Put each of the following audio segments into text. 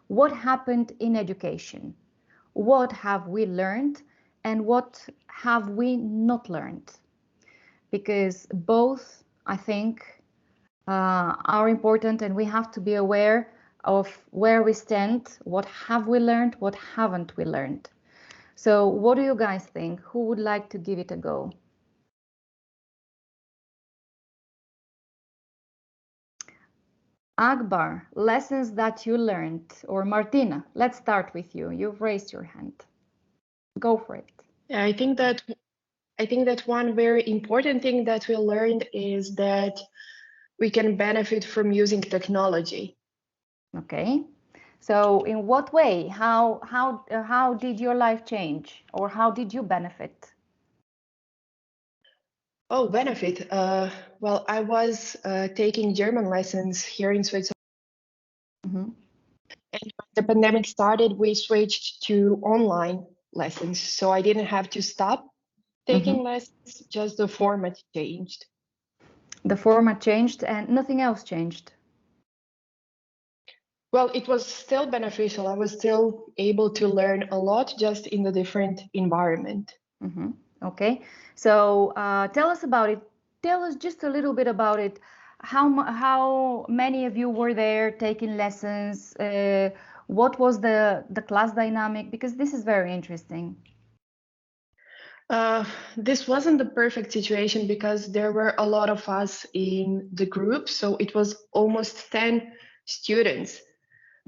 what happened in education? What have we learned and what have we not learned? Because both, I think, are important, and we have to be aware of where we stand, what have we learned, what haven't we learned. So what do you guys think? Who would like to give it a go? Akbar, lessons that you learned, or Martina, let's start with you. You've raised your hand. Go for it. Yeah, I think that one very important thing that we learned is that we can benefit from using technology. Okay. So in what way? How did your life change, or how did you benefit? Oh, benefit. Well, I was taking German lessons here in Switzerland. Mm-hmm. And when the pandemic started, we switched to online lessons. So I didn't have to stop taking lessons, just the format changed. The format changed and nothing else changed. Well, it was still beneficial. I was still able to learn a lot, just in a different environment. Mm-hmm. Okay. So tell us about it. Tell us just a little bit about it. How many of you were there taking lessons? What was the class dynamic? Because this is very interesting. This wasn't the perfect situation because there were a lot of us in the group. So it was almost 10 students.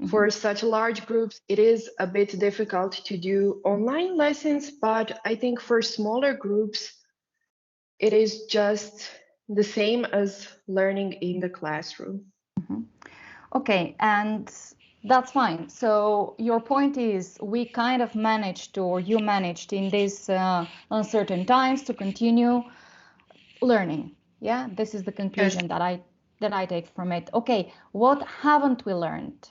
For such large groups, it is a bit difficult to do online lessons, but I think for smaller groups, it is just the same as learning in the classroom. Okay, and that's fine. So your point is we kind of managed, or you managed in these uncertain times, to continue learning. Yeah, this is the conclusion that I take from it. Okay, what haven't we learned?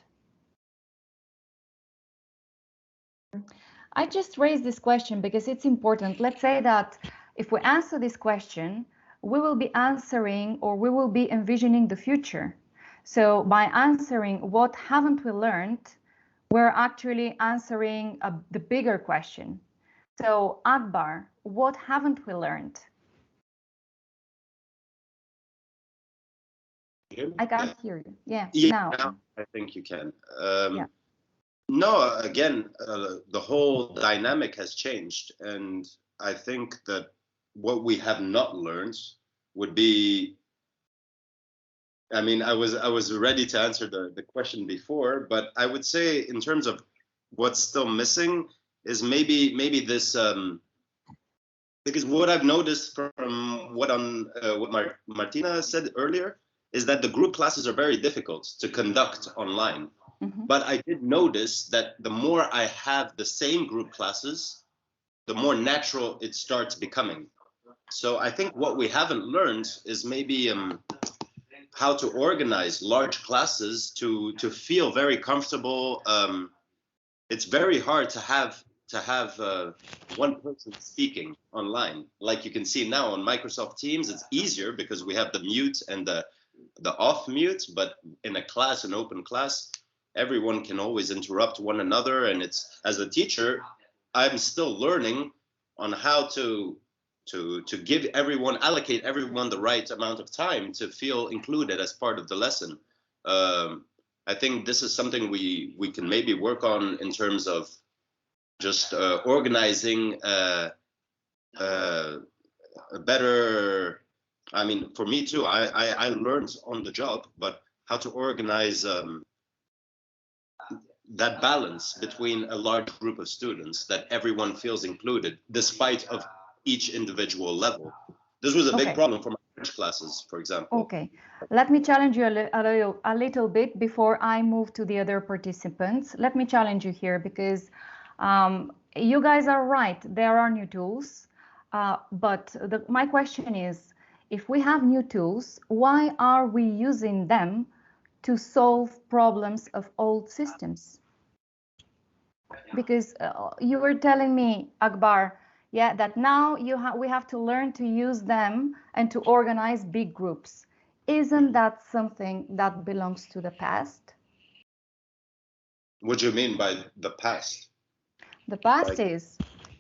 I just raised this question because it's important. Let's say that if we answer this question, we will be answering, or we will be envisioning the future. So by answering what haven't we learned, we're actually answering the bigger question. So Akbar, what haven't we learned? I can't hear you. Yeah, now. I think you can. Yeah. No, again, the whole dynamic has changed, and I think that what we have not learned would be. I mean, I was ready to answer the question before, but I would say in terms of what's still missing is maybe this. Because what I've noticed from what Martina said earlier is that the group classes are very difficult to conduct online. But I did notice that the more I have the same group classes, the more natural it starts becoming. So I think what we haven't learned is maybe how to organize large classes to feel very comfortable. It's very hard to have one person speaking online. Like you can see now on Microsoft Teams, it's easier because we have the mute and the off mute. But in a class, an open class, everyone can always interrupt one another. And it's, as a teacher, I'm still learning on how to allocate everyone the right amount of time to feel included as part of the lesson. I think this is something we can maybe work on in terms of just organizing a better. I mean, for me too, I learned on the job, but how to organize that balance between a large group of students, that everyone feels included despite of each individual level. This was a big problem for my French classes, for example. Okay, let me challenge you a little bit before I move to the other participants. Let me challenge you here because you guys are right. There are new tools, but my question is, if we have new tools, why are we using them to solve problems of old systems? Because you were telling me, Akbar, yeah, that now we have to learn to use them and to organize big groups. Isn't that something that belongs to the past? What do you mean by the past? The past is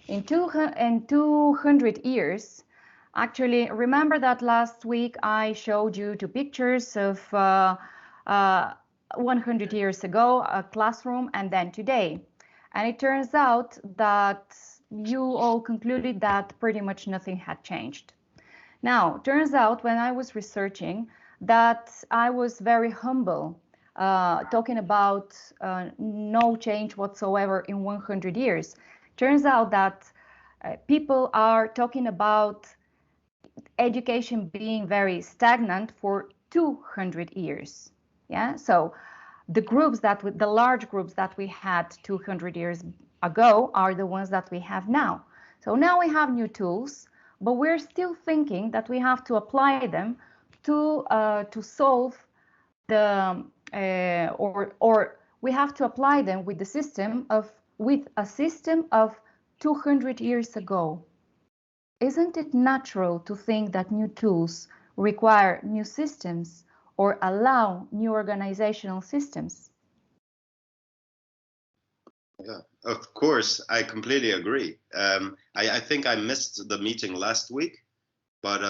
in 200 years. Actually, remember that last week I showed you two pictures of 100 years ago, a classroom, and then today. And it turns out that you all concluded that pretty much nothing had changed. Now, turns out when I was researching that I was very humble, talking about no change whatsoever in 100 years. Turns out that people are talking about education being very stagnant for 200 years. Yeah, so the large groups that we had 200 years ago are the ones that we have now. So now we have new tools, but we're still thinking that we have to apply them to solve the or we have to apply them with a system of 200 years ago. Isn't it natural to think that new tools require new systems or allow new organizational systems? Yeah, of course, I completely agree. I think I missed the meeting last week, but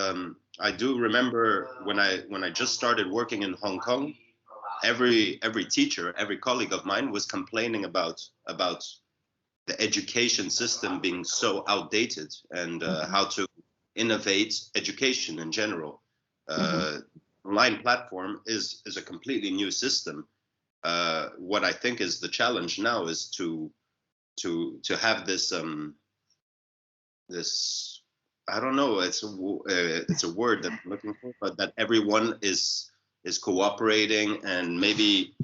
I do remember when I just started working in Hong Kong, every teacher, every colleague of mine was complaining about the education system being so outdated and how to innovate education in general. Online platform is a completely new system. What I think is the challenge now is to have this this, I don't know, it's a word that I'm looking for, but that everyone is cooperating, and maybe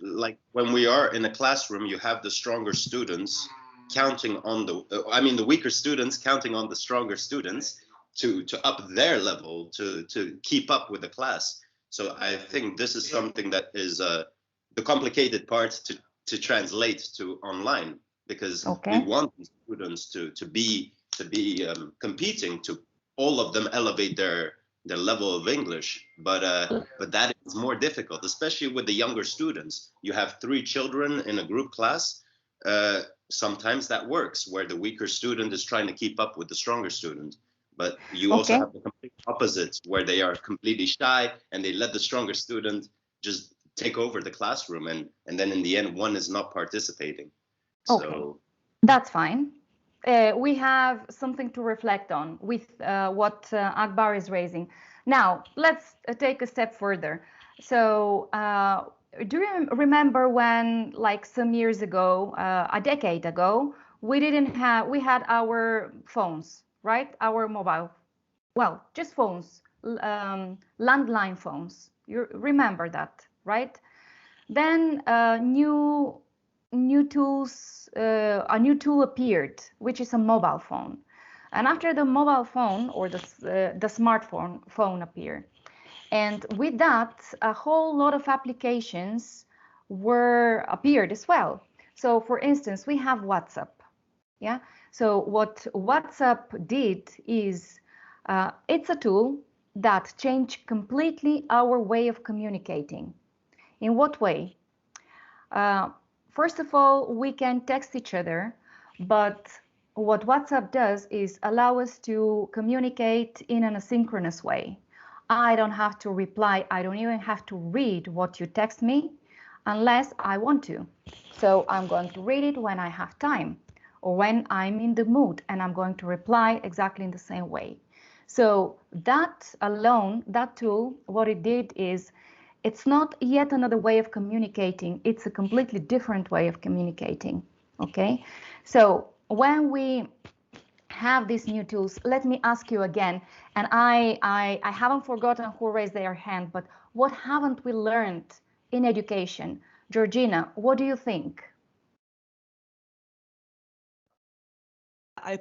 like when we are in a classroom, you have the stronger students counting on the weaker students counting on the stronger students to up their level, to keep up with the class. So I think this is something that is the complicated part to translate to online, because we want the students to be competing, to all of them elevate their level of English, but that is more difficult, especially with the younger students. You have 3 children in a group class. Sometimes that works, where the weaker student is trying to keep up with the stronger student. But you also have the complete opposite, where they are completely shy and they let the stronger student just take over the classroom, and then in the end, one is not participating. Okay, so that's fine. We have something to reflect on with what Akbar is raising. Now, let's take a step further. So, do you remember when, like some years ago, a decade ago, we had our phones, right? Our mobile, well, just phones, landline phones. You remember that, right? Then a new tool appeared, which is a mobile phone. And after the mobile phone, or the smartphone phone appeared, and with that, a whole lot of applications appeared as well. So, for instance, we have WhatsApp. Yeah. So what WhatsApp did is it's a tool that changed completely our way of communicating. In what way? First of all, we can text each other, but what WhatsApp does is allow us to communicate in an asynchronous way. I don't have to reply. I don't even have to read what you text me unless I want to. So I'm going to read it when I have time, or when I'm in the mood, and I'm going to reply exactly in the same way. So that alone, that tool, what it did is, it's not yet another way of communicating, it's a completely different way of communicating, okay? So when we have these new tools, let me ask you again, and I haven't forgotten who raised their hand, but what haven't we learned in education? Georgina, what do you think? I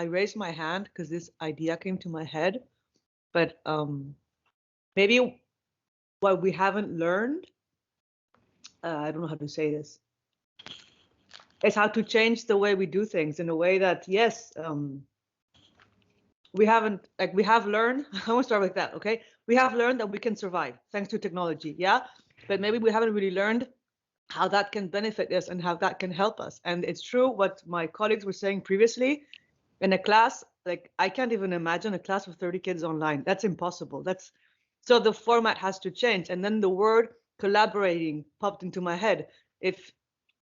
raised my hand because this idea came to my head, but maybe what we haven't learned, I don't know how to say this, is how to change the way we do things in a way that, yes, we have learned, I want to start with that, okay? We have learned that we can survive thanks to technology, yeah? But maybe we haven't really learned how that can benefit us and how that can help us. And it's true what my colleagues were saying previously. In a class, like I can't even imagine a class of 30 kids online. That's impossible. So the format has to change. And then the word collaborating popped into my head. If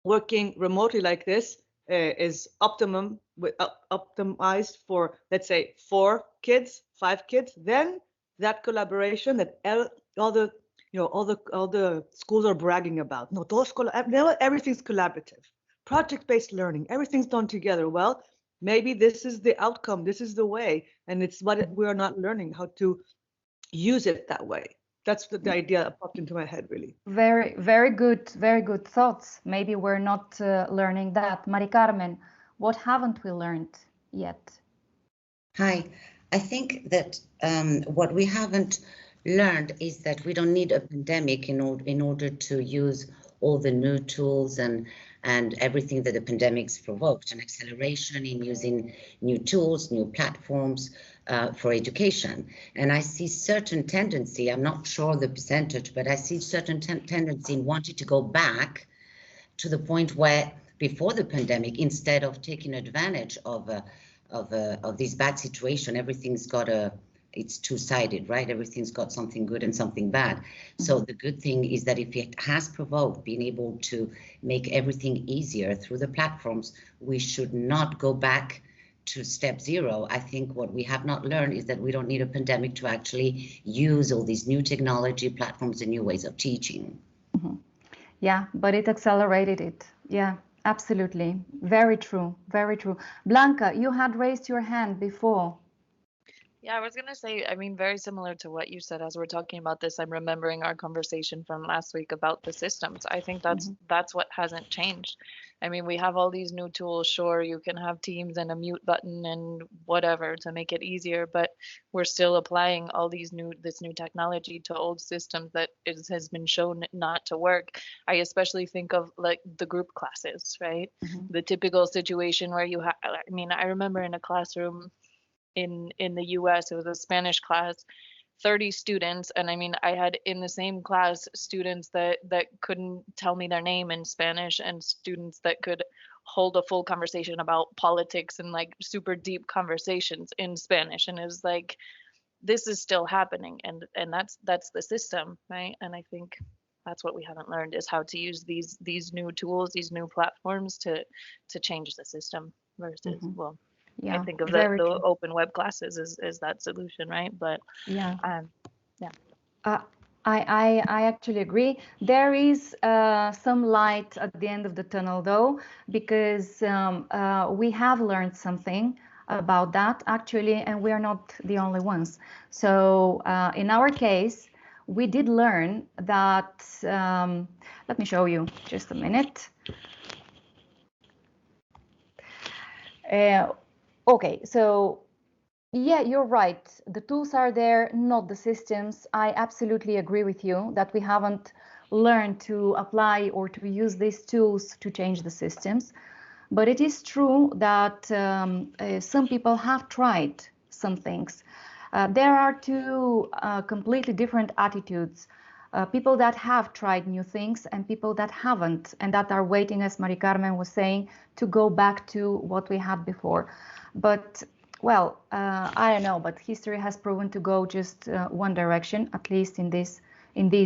working remotely like this is optimized for, let's say, 4 kids, 5 kids, then that collaboration that all the schools are bragging about. No, everything's collaborative, project-based learning, everything's done together. Well, maybe this is the outcome, this is the way, and it's what we are not learning how to use it that way. That's the idea that popped into my head, really. Very good thoughts. Maybe we're not learning that. Mari Carmen, what haven't we learned yet? Hi, I think that what we haven't learned is that we don't need a pandemic in order to use all the new tools and everything that the pandemic's provoked, an acceleration in using new tools, new platforms for education. And I see certain tendency, I'm not sure the percentage, but I see certain tendency in wanting to go back to the point where before the pandemic, instead of taking advantage of this bad situation, everything's got it's two-sided, right? Everything's got something good and something bad. So the good thing is that if it has provoked being able to make everything easier through the platforms, we should not go back to step 0. I think what we have not learned is that we don't need a pandemic to actually use all these new technology platforms and new ways of teaching. Yeah, but it accelerated it. Yeah, absolutely. Very true. Very true. Blanca, you had raised your hand before. Yeah, I was going to say, I mean, very similar to what you said as we're talking about this. I'm remembering our conversation from last week about the systems. I think that's what hasn't changed. I mean, we have all these new tools. Sure, you can have Teams and a mute button and whatever to make it easier, but we're still applying all this new technology to old systems that has been shown not to work. I especially think of like the group classes, right? The typical situation where you have, I mean, I remember in a classroom in the US, it was a Spanish class, 30 students. And I mean, I had in the same class students that couldn't tell me their name in Spanish and students that could hold a full conversation about politics and like super deep conversations in Spanish. And it was like, this is still happening. And that's the system, right? And I think that's what we haven't learned is how to use these new tools, these new platforms to change the system versus, well, yeah, I think of the open web classes as that solution, right? But yeah, yeah. I actually agree. There is some light at the end of the tunnel, though, because we have learned something about that actually, and we are not the only ones. So in our case, we did learn that. Let me show you just a minute. Okay, so yeah, you're right. The tools are there, not the systems. I absolutely agree with you that we haven't learned to apply or to use these tools to change the systems. But it is true that some people have tried some things. There are two completely different attitudes. People that have tried new things and people that haven't, and that are waiting, as Mari Carmen was saying, to go back to what we had before. But well, I don't know, but history has proven to go just one direction, at least in these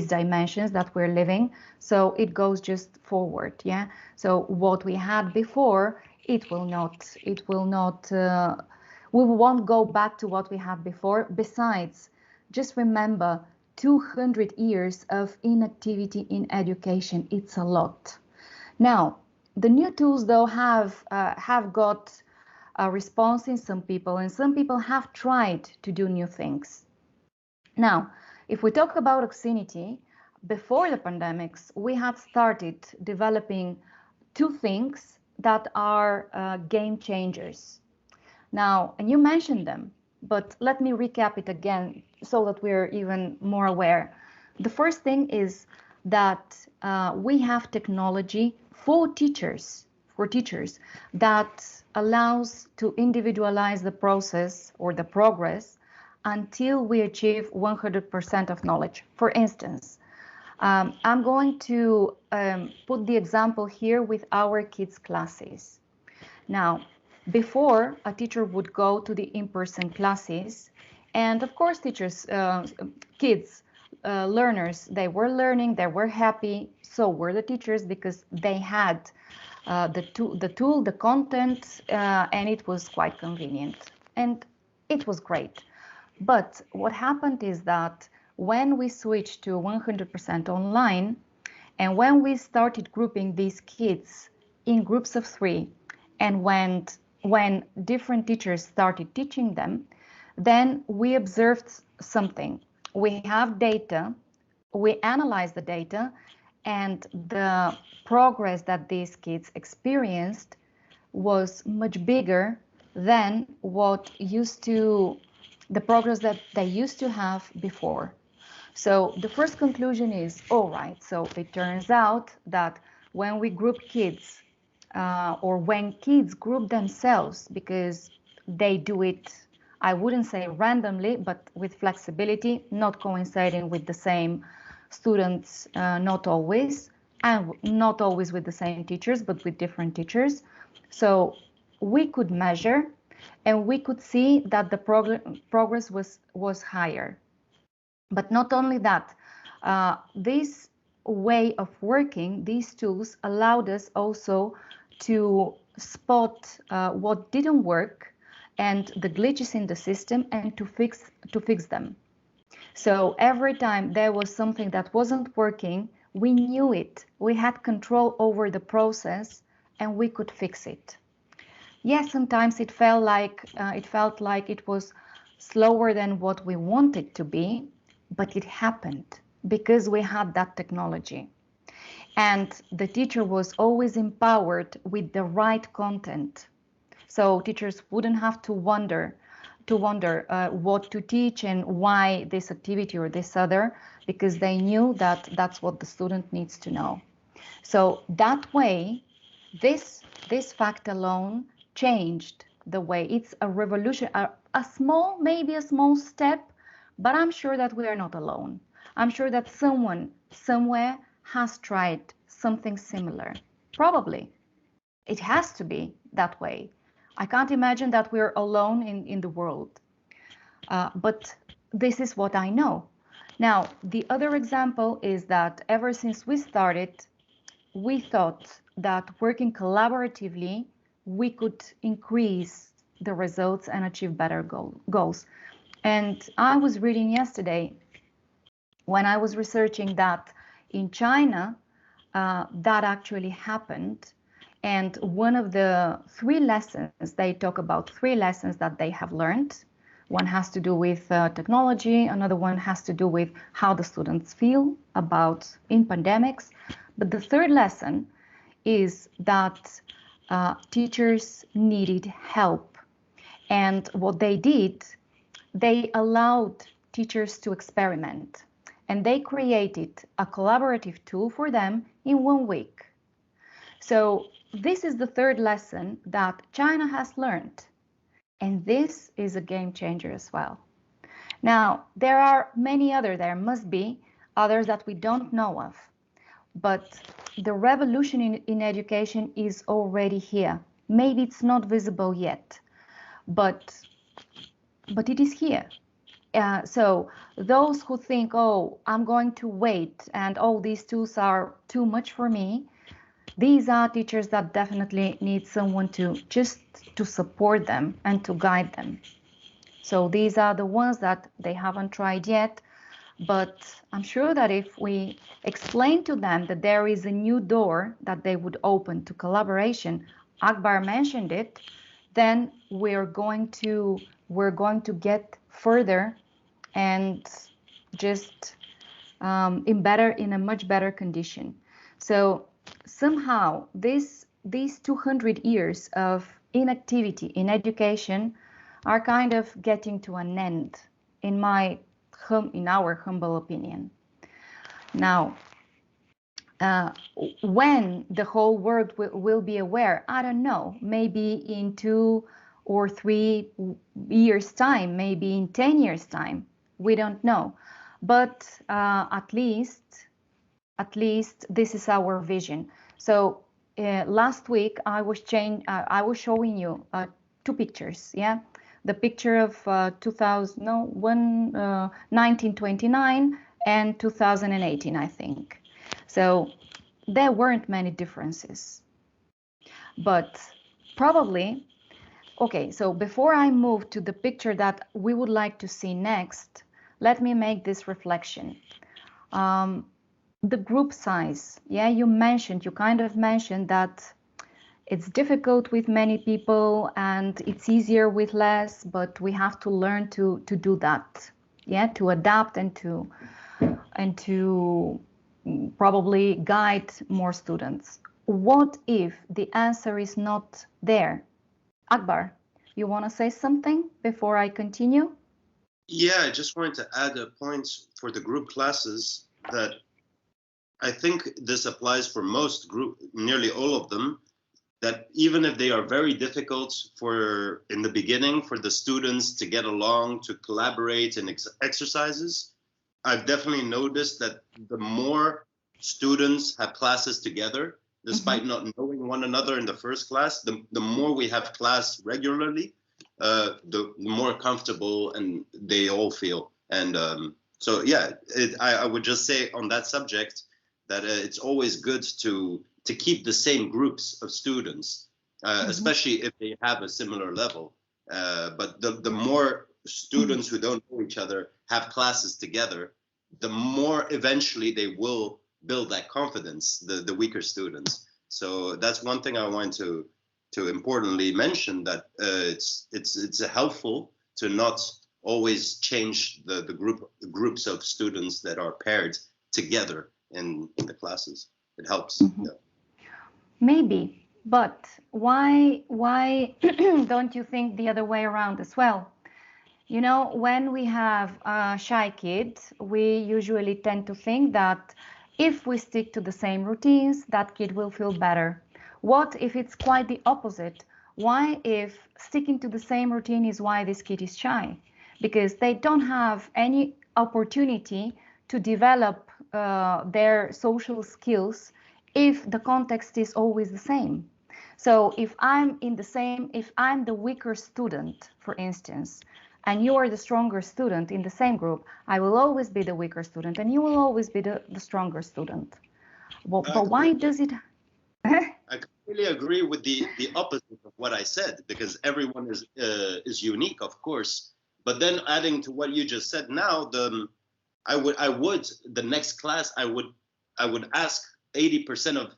dimensions that we're living. So it goes just forward, yeah. So what we had before, we won't go back to what we had before. Besides, just remember, 200 years of inactivity in education, it's a lot. Now, the new tools though have got a response in some people, and some people have tried to do new things. Now, if we talk about Oxinity, before the pandemics, we had started developing two things that are game changers. Now, and you mentioned them, but let me recap it again so that we're even more aware. The first thing is that we have technology for teachers that allows to individualize the process or the progress until we achieve 100% of knowledge. For instance, I'm going to put the example here with our kids' classes. Now, before, a teacher would go to the in-person classes, and of course, teachers, kids, learners, they were learning, they were happy, so were the teachers, because they had the tool, the content, and it was quite convenient, and it was great. But what happened is that when we switched to 100% online, and when we started grouping these kids in groups of 3, and when different teachers started teaching them, then we observed something. We have data, we analyze the data, and the progress that these kids experienced was much bigger than the progress that they used to have before. So the first conclusion is, all right, so it turns out that when we group kids, or when kids group themselves, because they do it, I wouldn't say randomly, but with flexibility, not coinciding with the same students, not always, and not always with the same teachers, but with different teachers. So we could measure, and we could see that the progress was higher. But not only that, this way of working, these tools allowed us also to spot what didn't work and the glitches in the system, and to fix them. So every time there was something that wasn't working, we knew it. We had control over the process, and we could fix it. Yes, sometimes it felt like it was slower than what we wanted to be, but it happened because we had that technology. And the teacher was always empowered with the right content. So teachers wouldn't have to wonder what to teach and why this activity or this other, because they knew that that's what the student needs to know. So that way, this fact alone changed the way. It's a revolution, maybe a small step, but I'm sure that we are not alone. I'm sure that someone somewhere has tried something similar. Probably. It has to be that way. I can't imagine that we're alone in the world. But this is what I know. Now, the other example is that ever since we started, we thought that working collaboratively, we could increase the results and achieve better goals. And I was reading yesterday, when I was researching, that in China, that actually happened. And one of the 3 lessons, they talk about 3 lessons that they have learned. One has to do with technology, another one has to do with how the students feel in pandemics. But the 3rd lesson is that teachers needed help. And what they did, they allowed teachers to experiment. And they created a collaborative tool for them in 1 week. So this is the 3rd lesson that China has learned. And this is a game changer as well. Now, there must be others that we don't know of. But the revolution in education is already here. Maybe it's not visible yet, but it is here. So those who think, oh, I'm going to wait, and oh, these tools are too much for me, these are teachers that definitely need someone to support them and to guide them. So these are the ones that they haven't tried yet, but I'm sure that if we explain to them that there is a new door that they would open to collaboration, Akbar mentioned it, then we're going to get further and just in a much better condition. So somehow these 200 years of inactivity in education are kind of getting to an end, in our humble opinion. Now, when the whole world will be aware, I don't know, maybe in 2 or 3 years' time, maybe in 10 years' time, we don't know. But at least at least this is our vision. So last week I was showing you 2 pictures, yeah, the picture of 1929 and 2018, I think. So there weren't many differences, but probably, okay, so before I move to the picture that we would like to see next, let me make this reflection. The group size, yeah, you kind of mentioned that it's difficult with many people and it's easier with less, but we have to learn to do that, yeah, to adapt and to probably guide more students. What if the answer is not there? Akbar, you want to say something before I continue? Yeah, I just wanted to add a point for the group classes that I think this applies for most nearly all of them, that even if they are very difficult in the beginning for the students to get along, to collaborate in exercises, I've definitely noticed that the more students have classes together, despite not knowing one another in the first class, the more we have class regularly, the more comfortable and they all feel. And so, yeah, I would just say on that subject that it's always good to keep the same groups of students, especially if they have a similar level. But the more students who don't know each other have classes together, the more eventually they will build that confidence, the weaker students. So that's one thing I want to importantly mention, that it's helpful to not always change the groups of students that are paired together in the classes. It helps. Yeah. Maybe, but why don't you think the other way around as well? You know, when we have a shy kid, we usually tend to think that if we stick to the same routines, that kid will feel better. What if it's quite the opposite? Why if sticking to the same routine is why this kid is shy? Because they don't have any opportunity to develop their social skills if the context is always the same. So if I'm the weaker student, for instance, and you are the stronger student in the same group, I will always be the weaker student and you will always be the stronger student. Well, but why does it? I completely agree with the opposite of what I said, because everyone is unique, of course. But then adding to what you just said now, the next class I would ask 80%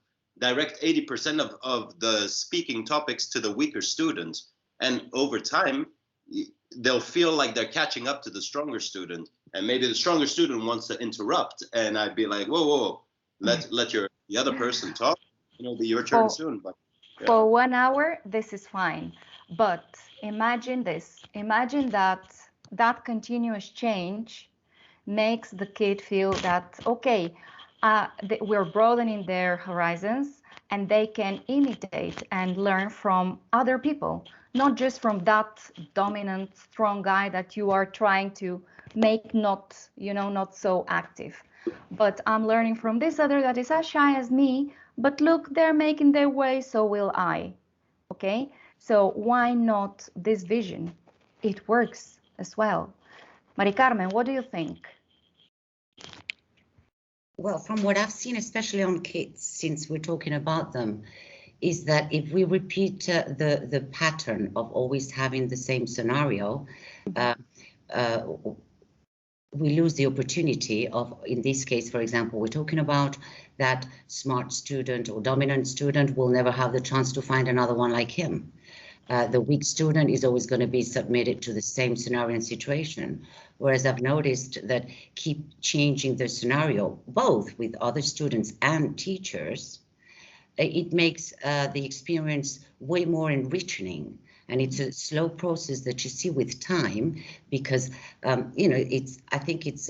of the speaking topics to the weaker student, and over time they'll feel like they're catching up to the stronger student, and maybe the stronger student wants to interrupt, and I'd be like, whoa, let the other person talk. It'll be your turn soon. But yeah. For 1 hour, this is fine. But imagine this. Imagine that continuous change makes the kid feel that, okay, we're broadening their horizons and they can imitate and learn from other people, not just from that dominant, strong guy that you are trying to make not so active. But I'm learning from this other that is as shy as me, but look, they're making their way, so will I. Okay, so why not this vision? It works as well. Mari Carmen, what do you think? Well, from what I've seen, especially on kids, since we're talking about them, is that if we repeat the pattern of always having the same scenario, we lose the opportunity of, in this case, for example, we're talking about that smart student or dominant student will never have the chance to find another one like him. The weak student is always going to be submitted to the same scenario and situation. Whereas I've noticed that keep changing the scenario, both with other students and teachers, it makes the experience way more enriching. And it's a slow process that you see with time, because, I think it's,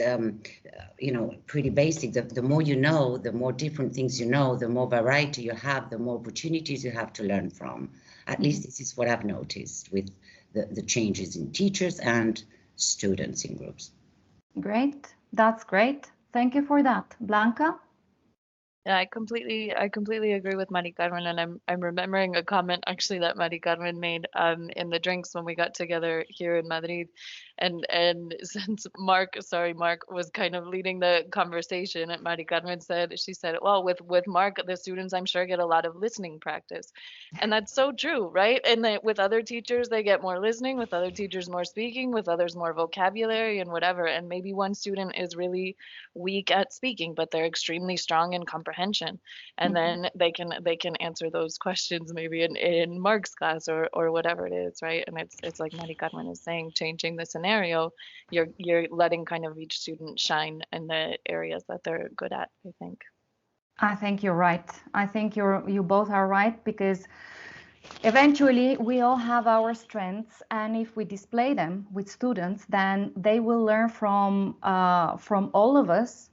pretty basic. The more you know, the more different things you know, the more variety you have, the more opportunities you have to learn from. At least this is what I've noticed with the changes in teachers and students in groups. Great. That's great. Thank you for that. Blanca? Yeah, I completely agree with Mari Carmen, and I'm remembering a comment actually that Mari Carmen made in the drinks when we got together here in Madrid, and since Mark was kind of leading the conversation, and Mari Carmen said she said, well, with Mark, the students I'm sure get a lot of listening practice, and that's so true, right? And with other teachers they get more listening, with other teachers more speaking, with others more vocabulary and whatever, and maybe one student is really weak at speaking, but they're extremely strong in comprehension. And then they can answer those questions maybe in Mark's class or whatever it is, right? And it's like Mari Carmen is saying, changing the scenario, you're letting kind of each student shine in the areas that they're good at, I think. I think you're right. I think you both are right, because eventually we all have our strengths, and if we display them with students, then they will learn from all of us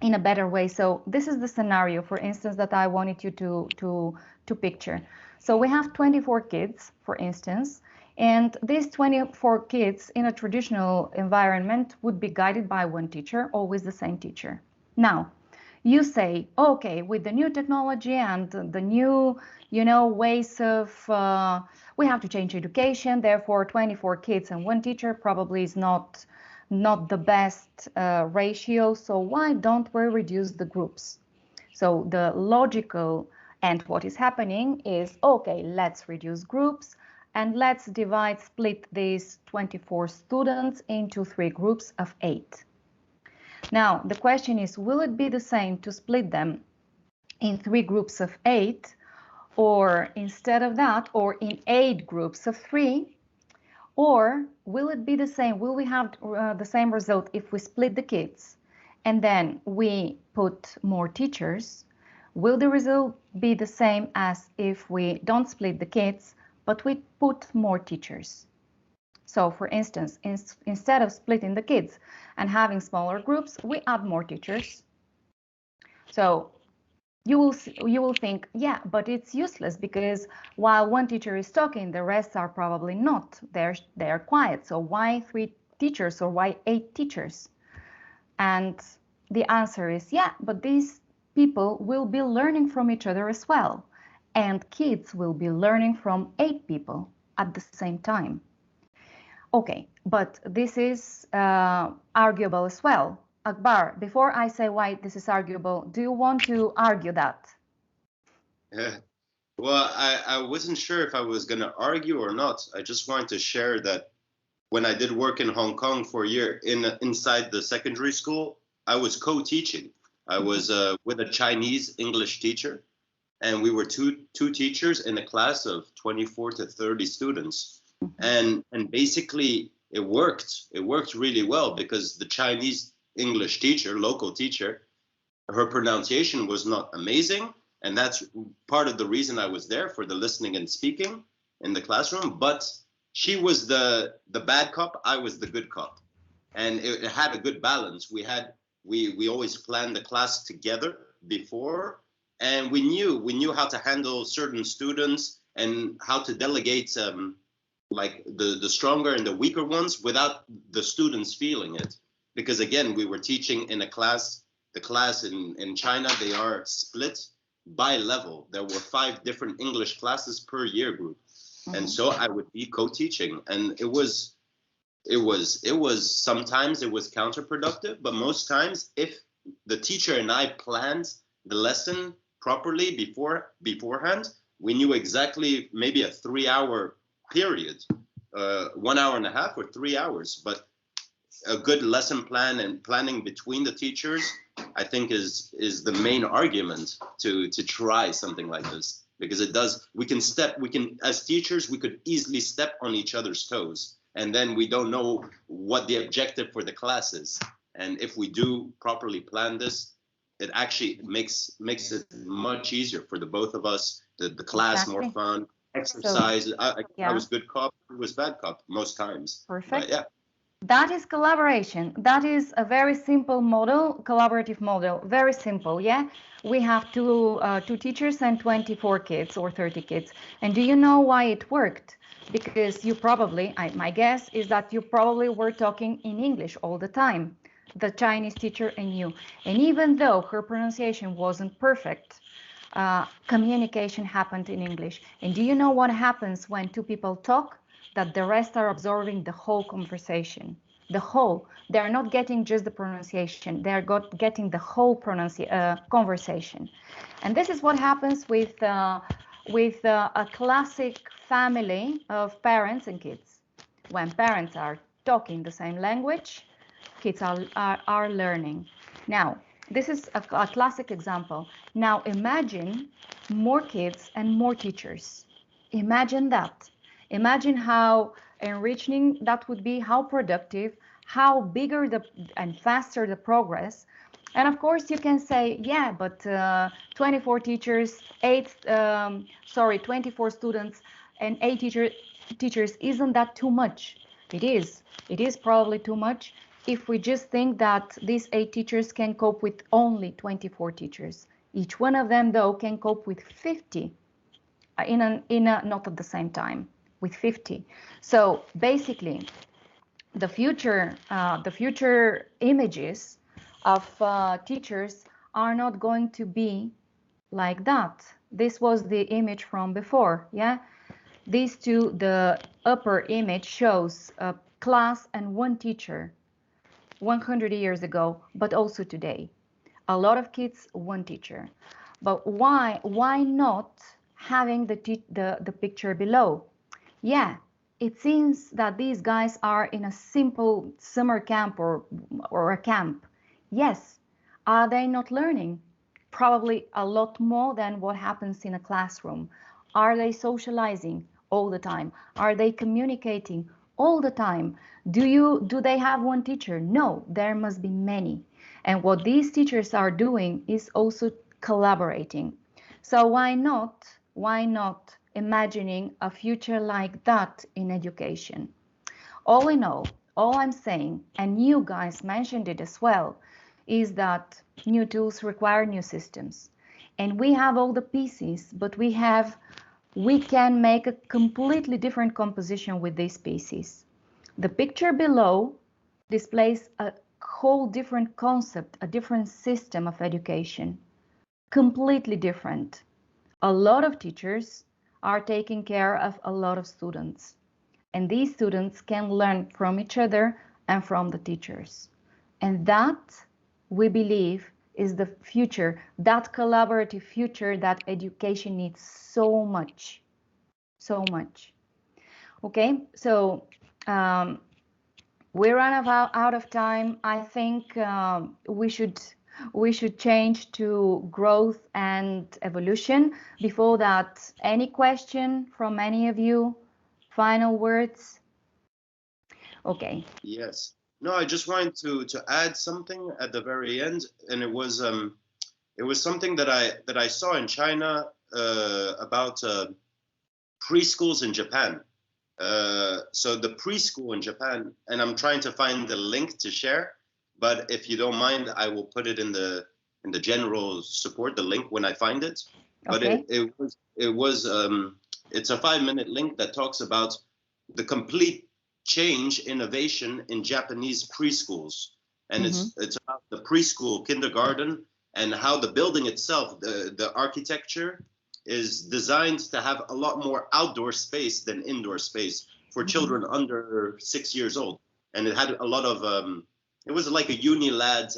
in a better way. So this is the scenario, for instance, that I wanted you to picture. So we have 24 kids, for instance, and these 24 kids in a traditional environment would be guided by one teacher, always the same teacher. Now, you say, okay, with the new technology and the new, ways of, we have to change education, therefore 24 kids and one teacher probably is not the best ratio, so why don't we reduce the groups? So the logical, and what is happening is, okay, let's reduce groups and let's split these 24 students into 3 groups of 8. Now, the question is, will it be the same to split them in 3 groups of 8, or instead of that, or in 8 groups of 3? Or will it be the same? Will we have the same result if we split the kids and then we put more teachers? Will the result be the same as if we don't split the kids, but we put more teachers? So, for instance, instead of splitting the kids and having smaller groups, we add more teachers. So you will think, yeah, but it's useless, because while one teacher is talking, the rest are probably not. They're quiet. So why 3 teachers, or why 8 teachers? And the answer is, yeah, but these people will be learning from each other as well, and kids will be learning from 8 people at the same time. Okay, but this is arguable as well. Akbar, before I say why this is arguable, do you want to argue that? Yeah. Well, I wasn't sure if I was going to argue or not. I just wanted to share that when I did work in Hong Kong for a year inside the secondary school, I was co-teaching. I was with a Chinese English teacher, and we were two teachers in a class of 24 to 30 students. And basically it worked really well, because the Chinese English teacher, local teacher, her pronunciation was not amazing, and that's part of the reason I was there, for the listening and speaking in the classroom. But she was the bad cop, I was the good cop, and it had a good balance. We always planned the class together before, and we knew how to handle certain students and how to delegate like the stronger and the weaker ones without the students feeling it. Because again, we were teaching in a class. The class in China, they are split by level. There were 5 different English classes per year group. And so I would be co-teaching, and it was sometimes it was counterproductive, but most times, if the teacher and I planned the lesson properly beforehand, we knew exactly maybe a 3-hour period, 1 hour and a half or 3 hours. But a good lesson plan and planning between the teachers, I think, is the main argument to try something like this, because it does. We can as teachers, we could easily step on each other's toes, and then we don't know what the objective for the class is. And if we do properly plan this, it actually makes it much easier for the both of us. The class more fun, exercise. So, I was good cop, he was bad cop most times. Perfect. But yeah. That is collaboration. That is a very simple model, collaborative model. Very simple, yeah? We have two teachers and 24 kids or 30 kids. And do you know why it worked? Because you probably, my guess is that you probably were talking in English all the time. the Chinese teacher and you. And even though her pronunciation wasn't perfect, communication happened in English. And do you know what happens when two people talk? That the rest are absorbing the whole conversation. The whole. They're not getting just the pronunciation. They're getting the whole conversation. And this is what happens with a classic family of parents and kids. When parents are talking the same language, kids are learning. Now, this is a classic example. Now imagine more kids and more teachers. Imagine that. Imagine how enriching that would be, how productive, how bigger and faster the progress. And of course you can say, yeah, but 24 teachers, 24 students and 8 teachers, isn't that too much? It is probably too much if we just think that these 8 teachers can cope with only 24 teachers. Each one of them, though, can cope with 50 not at the same time, with 50. So basically, the future images of teachers are not going to be like that. This was the image from before, yeah? These two, the upper image shows a class and one teacher 100 years ago, but also today. A lot of kids, one teacher. But why not having the picture below? Yeah, it seems that these guys are in a simple summer camp or a camp. Yes, are they not learning? Probably a lot more than what happens in a classroom. Are they socializing all the time? Are they communicating all the time? Do they have one teacher? No, there must be many. And what these teachers are doing is also collaborating. So why not imagining a future like that in education? All in all I'm saying, and you guys mentioned it as well, is that new tools require new systems. And we have all the pieces, but we can make a completely different composition with these pieces. The picture below displays a whole different concept, a different system of education, completely different. A lot of teachers are taking care of a lot of students, and these students can learn from each other and from the teachers. And that, we believe, is the future, that collaborative future that education needs so much. Okay, so we run out of time. I think we should change to growth and evolution. Before that, any question from any of you? Final words? Okay. Yes. No, I just wanted to add something at the very end, and it was something that I saw in China about preschools in Japan. So the preschool in Japan, and I'm trying to find the link to share, but if you don't mind, I will put it in the general support, the link, when I find it. Okay. But it's a 5-minute link that talks about the complete change, innovation in Japanese preschools. And it's about the preschool, kindergarten, and how the building itself, the architecture, is designed to have a lot more outdoor space than indoor space for children under 6 years old. And it had a lot of, it was like a Unilad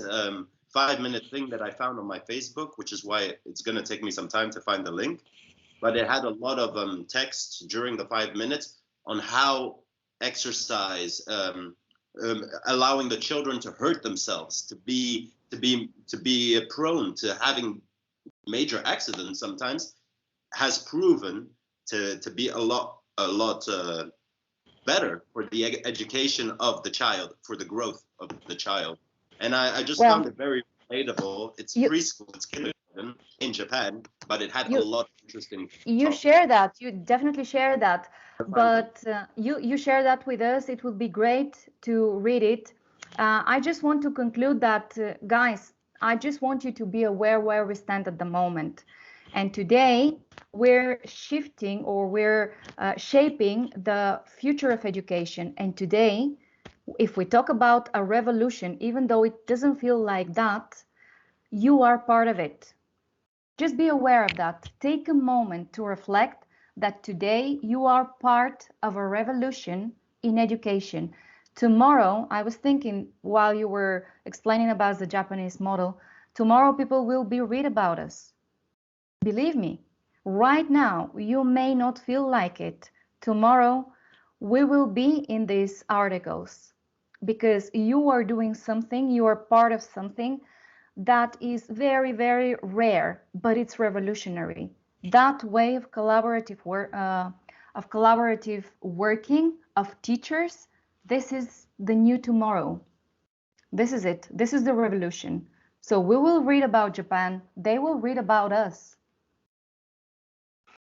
5-minute thing that I found on my Facebook, which is why it's going to take me some time to find the link. But it had a lot of text during the 5 minutes on how exercise, allowing the children to hurt themselves, to be prone to having major accidents sometimes, has proven to be a lot better for the education of the child, for the growth of the child. And I just found it very relatable. It's preschool, it's kindergarten in Japan, but it had a lot of interesting. You share that. You definitely share that. But you share that with us. It would be great to read it. I just want to conclude that, guys, I just want you to be aware where we stand at the moment. And today we're shifting, or we're shaping the future of education. And today If we talk about a revolution, even though it doesn't feel like that, you are part of it. Just be aware of that. Take a moment to reflect that today you are part of a revolution in education. Tomorrow, I was thinking while you were explaining about the Japanese model, tomorrow people will be read about us. Believe me, right now you may not feel like it. Tomorrow we will be in these articles because you are doing something, you are part of something that is very, very rare, but it's revolutionary. That way of collaborative working of teachers, this is the new tomorrow. This is it. This is the revolution. So we will read about Japan. They will read about us.